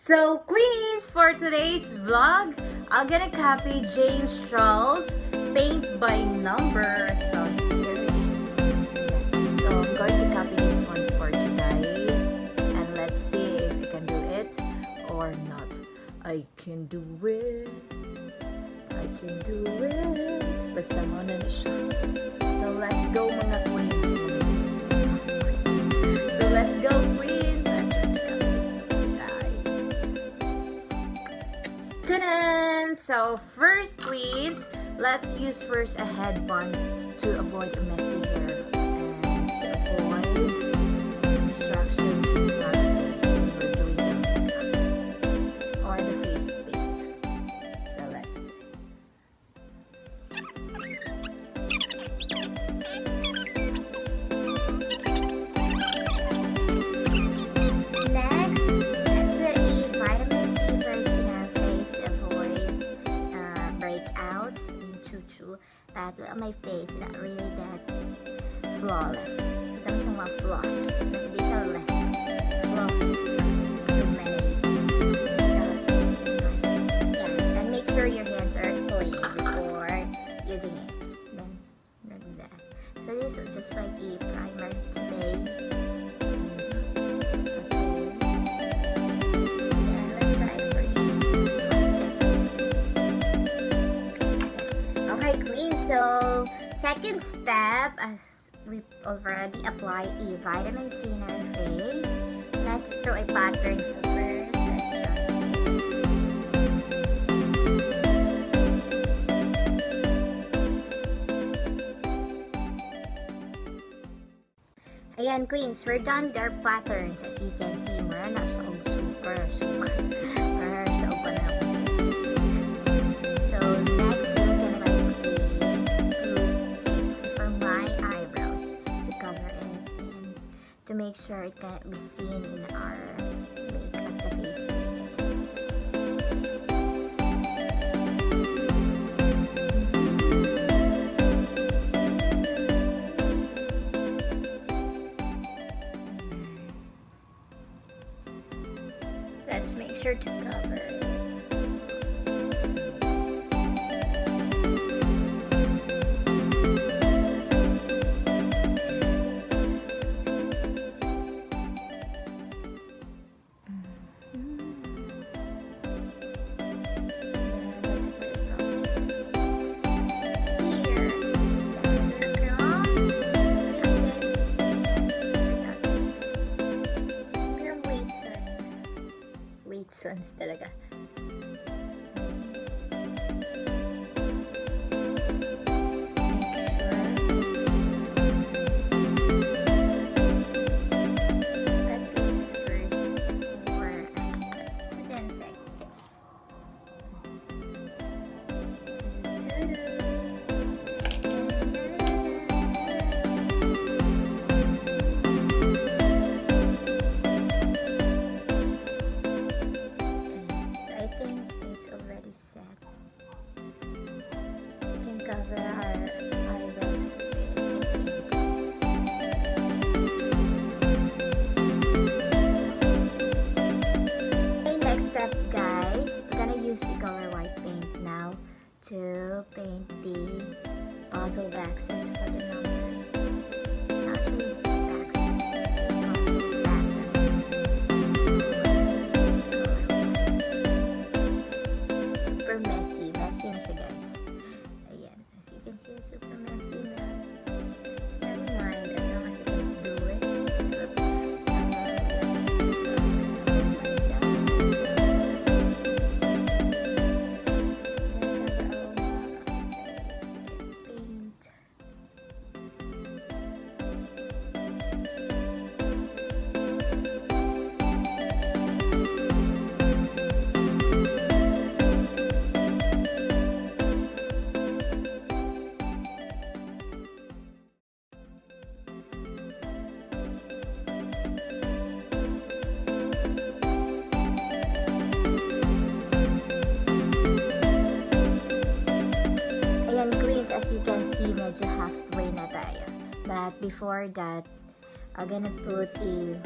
So Queens, for today's vlog, I'm gonna copy James Charles' Paint by Numbers. So here it is. So I'm going to copy this one for today. And let's see if I can do it or not. I can do it. I can do it. Basta mo na siya. So let's go mga Queens. So let's go Queens. Ta-da! So first Queens, let's use first a headband to avoid a messy hair and to avoid distractions from our face when we're doing the makeup or the face paint. So let's do it. Next, let's put a vitamin C first in our face to avoid breakouts in choo-choo. That look at my face, not really that flawless. So dami siyang mga floss. Hindi siya left. Floss. Too many. Yes, and make sure your hands are clean before using it. Then, like that. So this is just like a primer today. So, second step, as we already applied a vitamin C in our face, let's draw a pattern first. Let's try. Ayan, Queens, we're done with our patterns. As you can see, marana sa super. So, next, we're gonna to make sure it can be seen in our makeup sa face. Let's make sure to cover it. Sons talaga. Let's leave it first for 10 seconds. Set. We can cover our eyebrows with paint. Okay, next step guys, we're gonna use the color white paint now to paint the puzzle boxes for the numbers. Not really boxes, just the puzzle patterns. Super messy yun siya guys. Ayan, as you can see, super messy na. Never mind, as long as we can do it. As you can see, medyo halfway na tayo. But before that, I'm gonna put a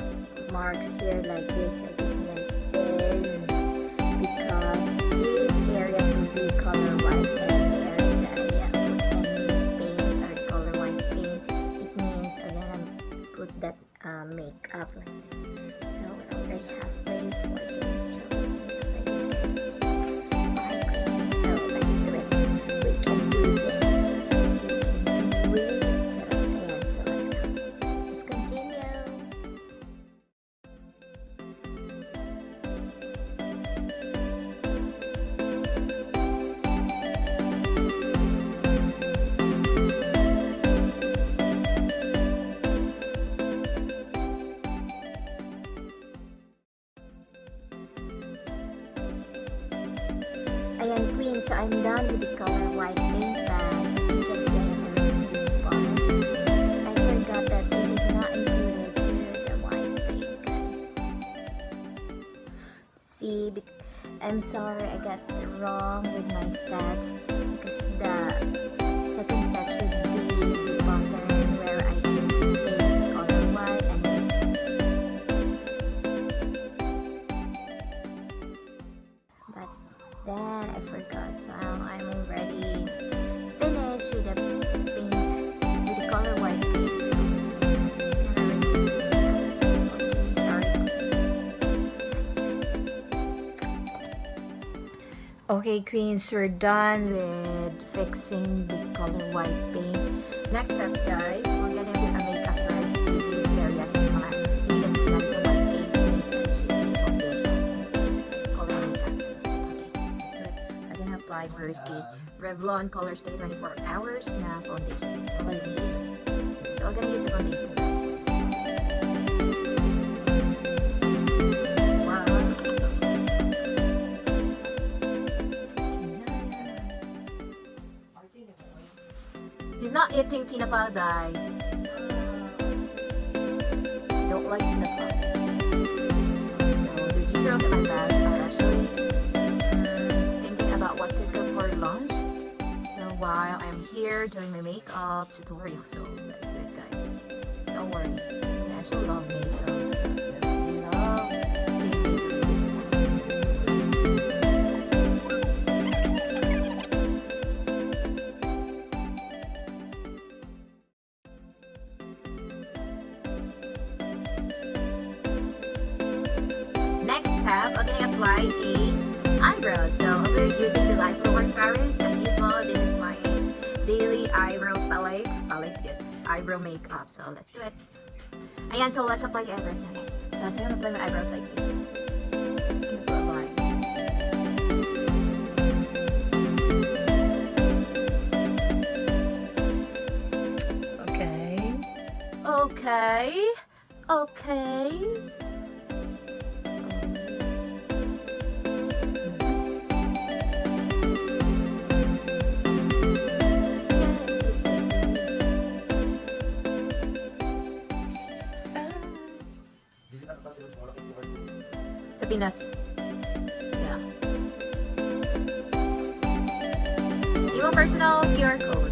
marks here like this and like is because these areas will be color white, and the areas that I put any paint or color white paint, it means I'm gonna put that makeup like this. So we're already halfway for James Charles makeup like this, guys. Alright, so let's do it. We can do this. We can do it. Ayan, so let's go. Let's continue. Ayan, Queen, so I'm done with the color white paint pan. As you can see, I am erasing this part. I forgot that this is not included to the white paint, guys. See, I'm sorry I got it wrong with my stats, because the second step should be the pattern where I should paint the color white and then I forgot, so I'm already finished with the paint, with the color white paint, so just gonna remove it. Okay, sorry. Okay, Queens, we're done with fixing the color white paint. Next step, guys, we're gonna do a makeup first in these areas. Needed to add some white paint in this foundation, color makeup. So, apply first a Revlon Color Stay 24 Hours na foundation. So let's use it. So I'm gonna use the foundation first. Wow. He's not eating tinapaday. Don't like tinapaday. So the G girls in my bag are actually about what to cook for lunch. So while I'm here doing my makeup tutorial, so let's do it, guys. Don't worry, you actually love me, so you love seeing me do this time. Next step, I'm gonna apply a eyebrows. So we're using the Light Forward Paris as usual. This is my daily eyebrow palette. Good. Eyebrow makeup. So let's do it. Ayan, so let's apply the eyebrows now, guys. So I'm gonna apply my eyebrows like this. Just gonna put a line. Okay. Sa Pinas. Yeah. Yung personal QR code.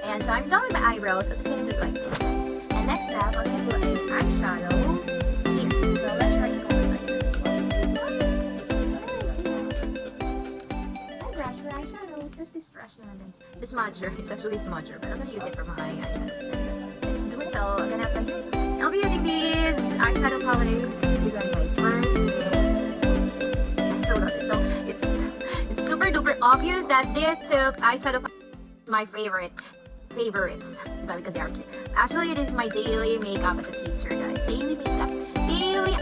Ayan, so I'm done with my eyebrows. I'm just gonna do it like this, guys. And next step, I'm gonna put an eyeshadow here. So let's try to go with eyeshadow. Just this brush naman din. The smudger. It's actually a smudger, but I'm gonna use it for my eyeshadow. Let's do it. So I'm gonna apply it. I'll be using this eyeshadow palette. This one, guys. First is I so love it. So it's super duper obvious that this eyeshadow palette is my favorites, but because they are two. Actually, it is my daily makeup as a teacher, guys. Daily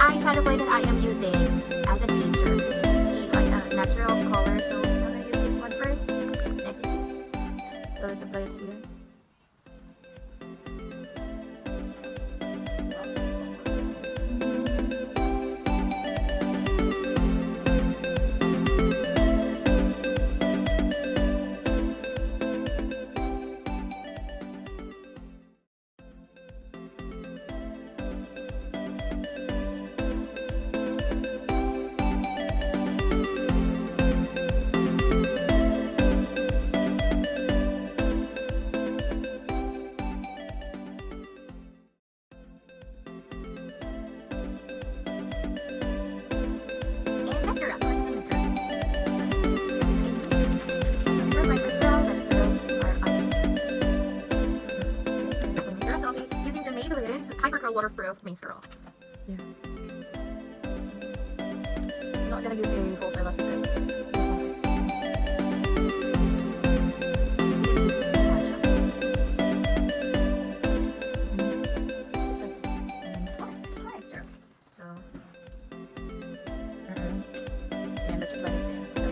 eyeshadow palette that I am using as a teacher. This is just like a natural color, so I'm gonna use this one first. Next is this. So let's apply it here. Main girl. Yeah. I'm not gonna use a false eyelash, guys. So, and let's just let it there.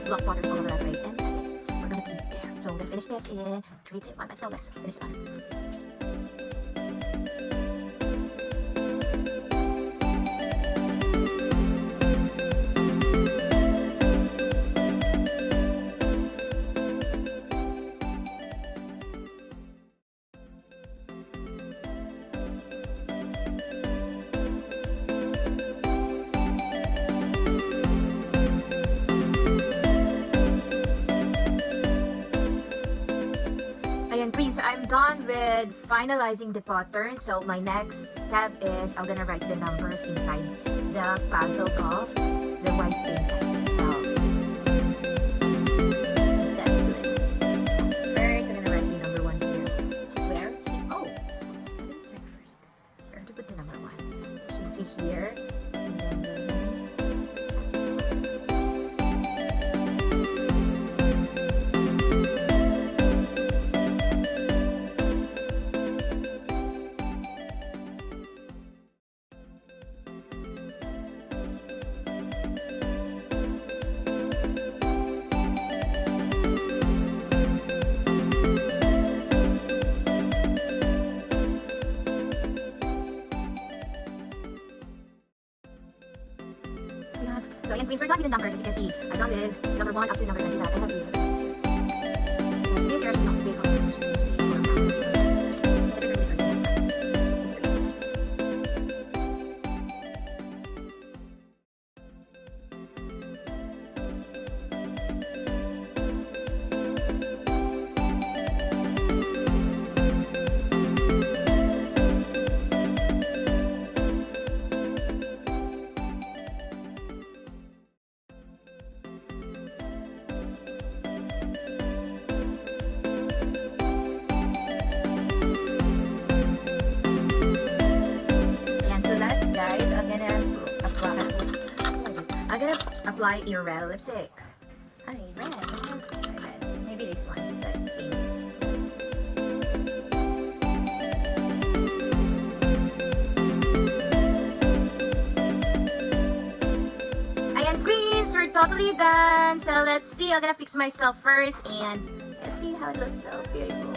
Block waters all over our face, and that's it. We're gonna be there. So we're gonna finish this in 3, 2, 1. Let's go. Let's finish it on. Ayan, Queens, I'm done with finalizing the pattern. So my next step is I'm gonna write the numbers inside the puzzle of the white paint. So let's do it. First, I'm gonna write the number 1 here. Where? Oh, let me check first. Where to put the number 1? It should be here. So ayan, Queens, we're done with the numbers. As you can see, I've done with number 1 up to number 20. I have the rest. This there should not be big. Apply your red lipstick. Ay, red. Maybe this one, just like pink. Ayan, Queens, we're totally done. So let's see. I'm gonna fix myself first, and let's see how it looks. So beautiful.